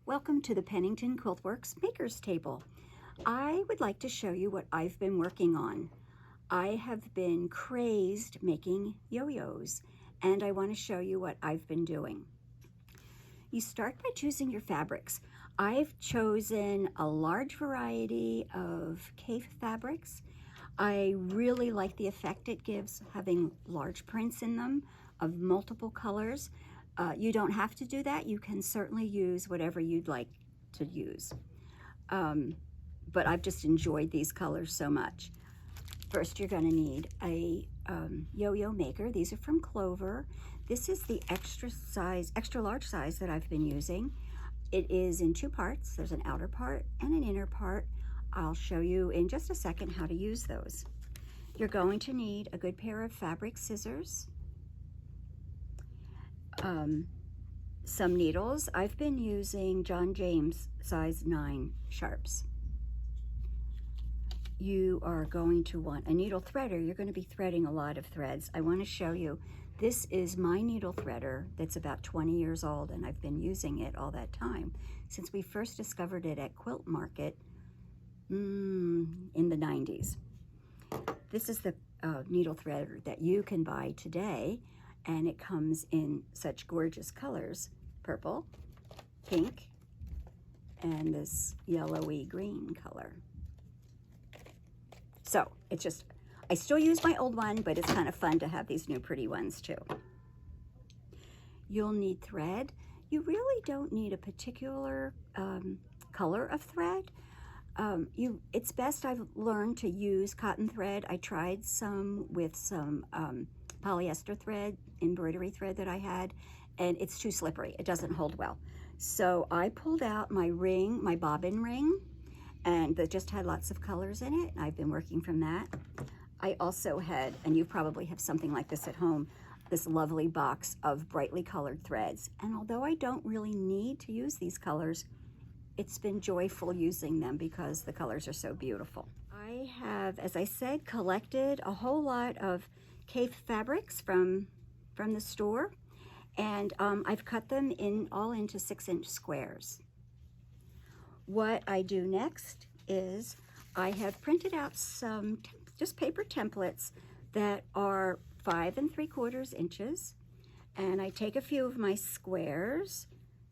Welcome to the Pennington Quiltworks Makers Table. I would like to show you what I've been working on. I have been crazed making yo-yos, and I want to show you what I've been doing. You start by choosing your fabrics. I've chosen a large variety of cave fabrics. I really like the effect it gives having large prints in them of multiple colors. You don't have to do that. You can certainly use whatever you'd like to use. But I've just enjoyed these colors so much. First, you're going to need a yo-yo maker. These are from Clover. This is the extra large size that I've been using. It is in two parts. There's an outer part and an inner part. I'll show you in just a second how to use those. You're going to need a good pair of fabric scissors, some needles. I've been using John James size 9 sharps. You are going to want a needle threader. You're going to be threading a lot of threads. I want to show you, this is my needle threader that's about 20 years old, and I've been using it all that time since we first discovered it at Quilt Market in the 90s. This is the needle threader that you can buy today, and it comes in such gorgeous colors: purple, pink, and this yellowy green color. So it's just, I still use my old one, but it's kind of fun to have these new pretty ones too. You'll need thread. You really don't need a particular color of thread. It's best, I've learned, to use cotton thread. I tried some with some polyester thread, embroidery thread that I had, and it's too slippery. It doesn't hold well. So I pulled out my ring, my bobbin ring, and that just had lots of colors in it. I've been working from that. I also had, and you probably have something like this at home, this lovely box of brightly colored threads. And although I don't really need to use these colors, it's been joyful using them because the colors are so beautiful. I have, as I said, collected a whole lot of cave fabrics from the store, and I've cut them all into 6-inch squares. What I do next is I have printed out some just paper templates that are 5 3/4 inches, and I take a few of my squares,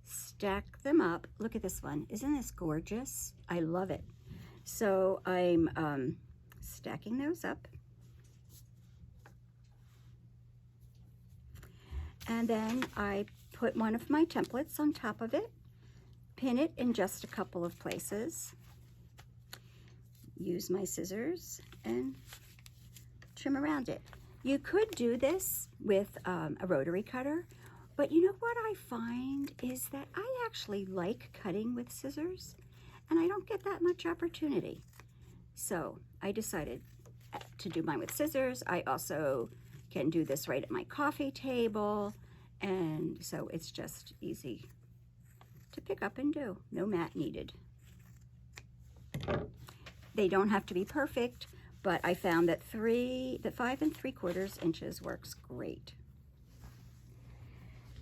stack them up. Look at this one. Isn't this gorgeous? I love it. So I'm stacking those up. And then I put one of my templates on top of it, pin it in just a couple of places, use my scissors and trim around it. You could do this with a rotary cutter, but you know what I find is that I actually like cutting with scissors, and I don't get that much opportunity. So I decided to do mine with scissors. I also can do this right at my coffee table, and so it's just easy to pick up and do. No mat needed. They don't have to be perfect, but I found that 5 3/4 inches works great.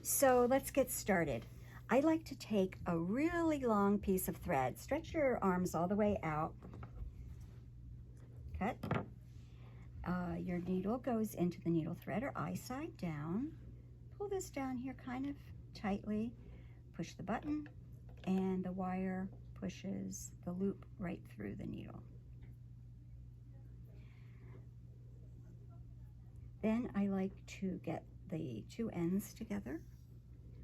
So let's get started. I like to take a really long piece of thread, stretch your arms all the way out, cut. Your needle goes into the needle threader, eye side down. Pull this down here kind of tightly, push the button, and the wire pushes the loop right through the needle. Then I like to get the two ends together.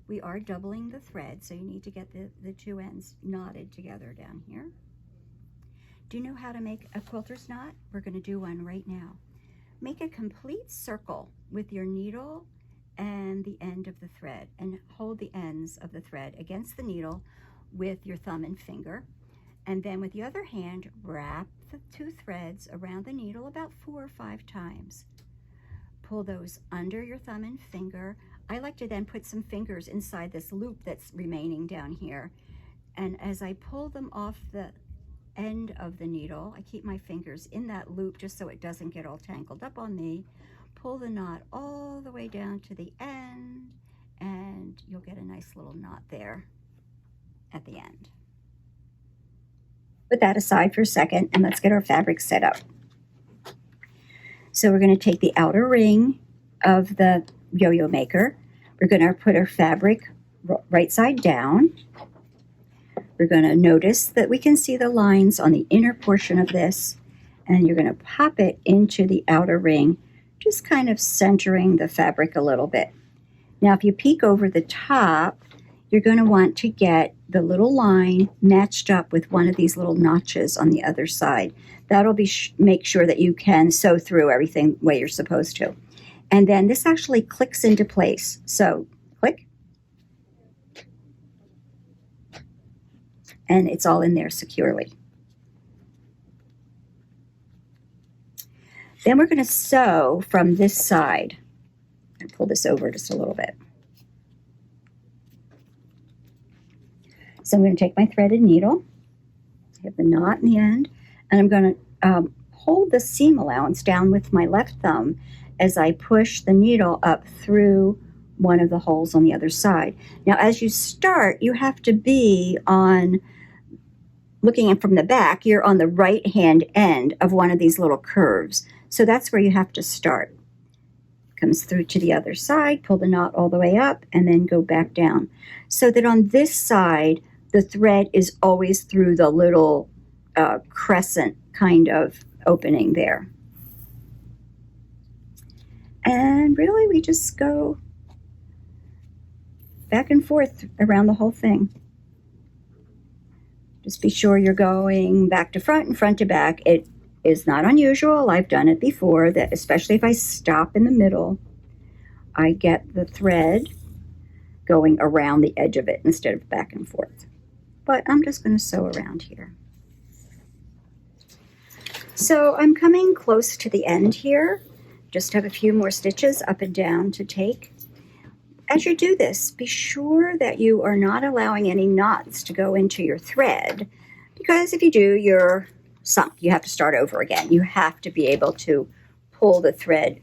We are doubling the thread, so you need to get the two ends knotted together down here. Do you know how to make a quilter's knot? We're going to do one right now. Make a complete circle with your needle and the end of the thread, and hold the ends of the thread against the needle with your thumb and finger. And then with the other hand, wrap the two threads around the needle about 4 or 5 times. Pull those under your thumb and finger. I like to then put some fingers inside this loop that's remaining down here. And as I pull them off the end of the needle, I keep my fingers in that loop just so it doesn't get all tangled up on me. Pull the knot all the way down to the end, and you'll get a nice little knot there. at the end. Put that aside for a second and let's get our fabric set up. So we're going to take the outer ring of the yo-yo maker. We're going to put our fabric right side down. We're going to notice that we can see the lines on the inner portion of this, and you're going to pop it into the outer ring, just kind of centering the fabric a little bit. Now if you peek over the top, you're going to want to get the little line matched up with one of these little notches on the other side. That'll be make sure that you can sew through everything the way you're supposed to. And then this actually clicks into place. So click, and it's all in there securely. Then we're going to sew from this side. I'll pull this over just a little bit. So I'm going to take my threaded needle, I have the knot in the end, and I'm going to hold the seam allowance down with my left thumb as I push the needle up through one of the holes on the other side. Now as you start, you have to be on, looking from the back, you're on the right hand end of one of these little curves. So that's where you have to start. Comes through to the other side, pull the knot all the way up, and then go back down. So that on this side, the thread is always through the little crescent kind of opening there. And really, we just go back and forth around the whole thing. Just be sure you're going back to front and front to back. It is not unusual. I've done it before, that especially if I stop in the middle, I get the thread going around the edge of it instead of back and forth. But I'm just going to sew around here. So I'm coming close to the end here. Just have a few more stitches up and down to take. As you do this, be sure that you are not allowing any knots to go into your thread, because if you do, you're sunk. You have to start over again. You have to be able to pull the thread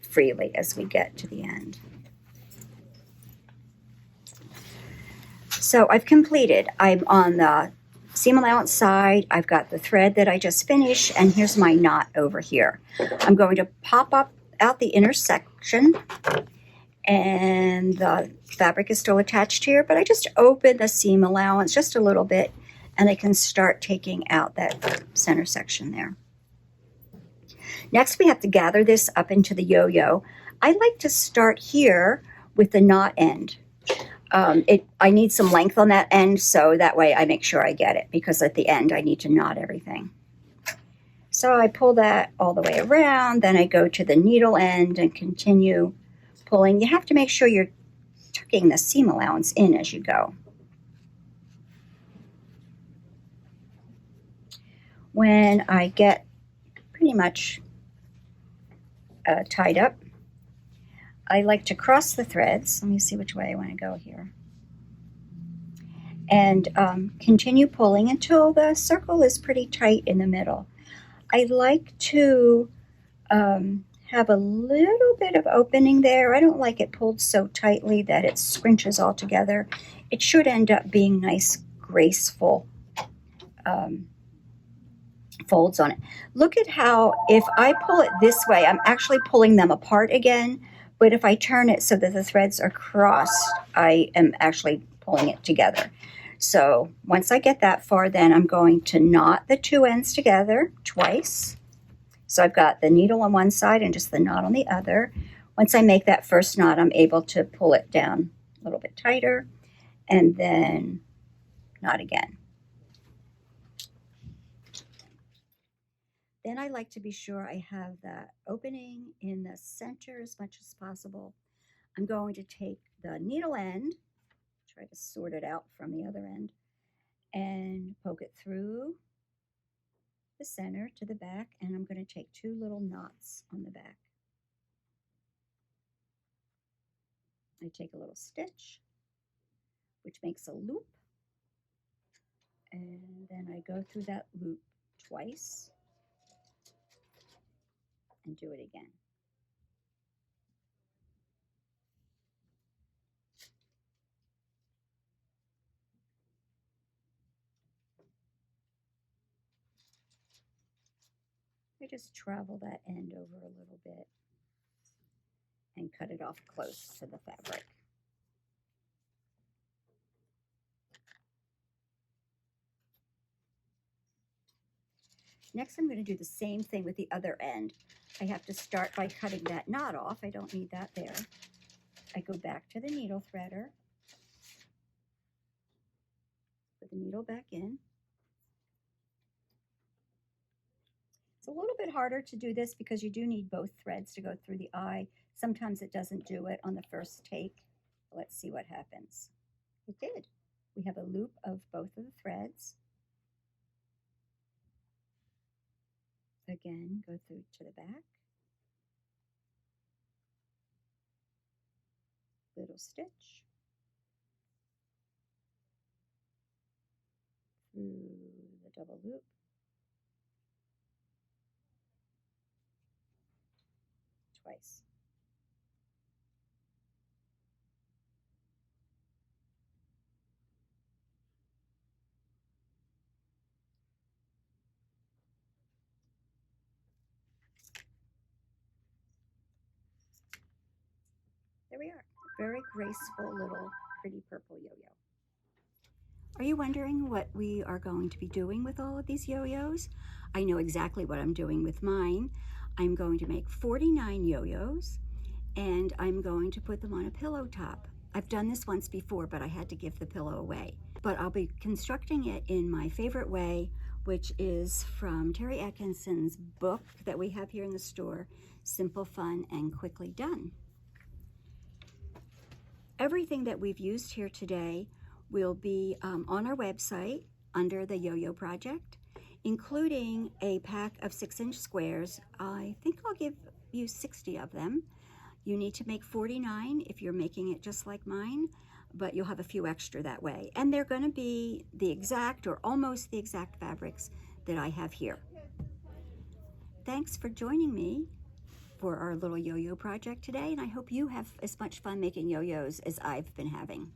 freely as we get to the end. So I've completed. I'm on the seam allowance side. I've got the thread that I just finished, and here's my knot over here. I'm going to pop up out the inner section, and the fabric is still attached here, but I just open the seam allowance just a little bit, and I can start taking out that center section there. Next, we have to gather this up into the yo-yo. I like to start here with the knot end. I need some length on that end, so that way I make sure I get it, because at the end I need to knot everything. So I pull that all the way around, then I go to the needle end and continue pulling. You have to make sure you're tucking the seam allowance in as you go. When I get pretty much tied up, I like to cross the threads. Let me see which way I want to go here. And continue pulling until the circle is pretty tight in the middle. I like to have a little bit of opening there. I don't like it pulled so tightly that it scrunches all together. It should end up being nice, graceful folds on it. Look at how, if I pull it this way, I'm actually pulling them apart again, but if I turn it so that the threads are crossed, I am actually pulling it together. So once I get that far, then I'm going to knot the two ends together twice. So I've got the needle on one side and just the knot on the other. Once I make that first knot, I'm able to pull it down a little bit tighter and then knot again. Then I like to be sure I have that opening in the center as much as possible. I'm going to take the needle end, try to sort it out from the other end, and poke it through the center to the back, and I'm going to take two little knots on the back. I take a little stitch, which makes a loop, and then I go through that loop twice and do it again. just travel that end over a little bit and cut it off close to the fabric. Next, I'm going to do the same thing with the other end. I have to start by cutting that knot off. I don't need that there. I go back to the needle threader, put the needle back in. It's a little bit harder to do this because you do need both threads to go through the eye. Sometimes it doesn't do it on the first take. Let's see what happens. It did. We have a loop of both of the threads. Again, go through to the back. Little stitch. Through the double loop. Twice. There we are. Very graceful little pretty purple yo-yo. Are you wondering what we are going to be doing with all of these yo-yos? I know exactly what I'm doing with mine. I'm going to make 49 yo-yos, and I'm going to put them on a pillow top. I've done this once before, but I had to give the pillow away. But I'll be constructing it in my favorite way, which is from Terry Atkinson's book that we have here in the store, Simple, Fun, and Quickly Done. Everything that we've used here today will be on our website under the Yo-Yo Project, including a pack of 6-inch squares. I think I'll give you 60 of them. You need to make 49 if you're making it just like mine, but you'll have a few extra that way. And they're going to be the exact or almost the exact fabrics that I have here. Thanks for joining me for our little yo-yo project today, and I hope you have as much fun making yo-yos as I've been having.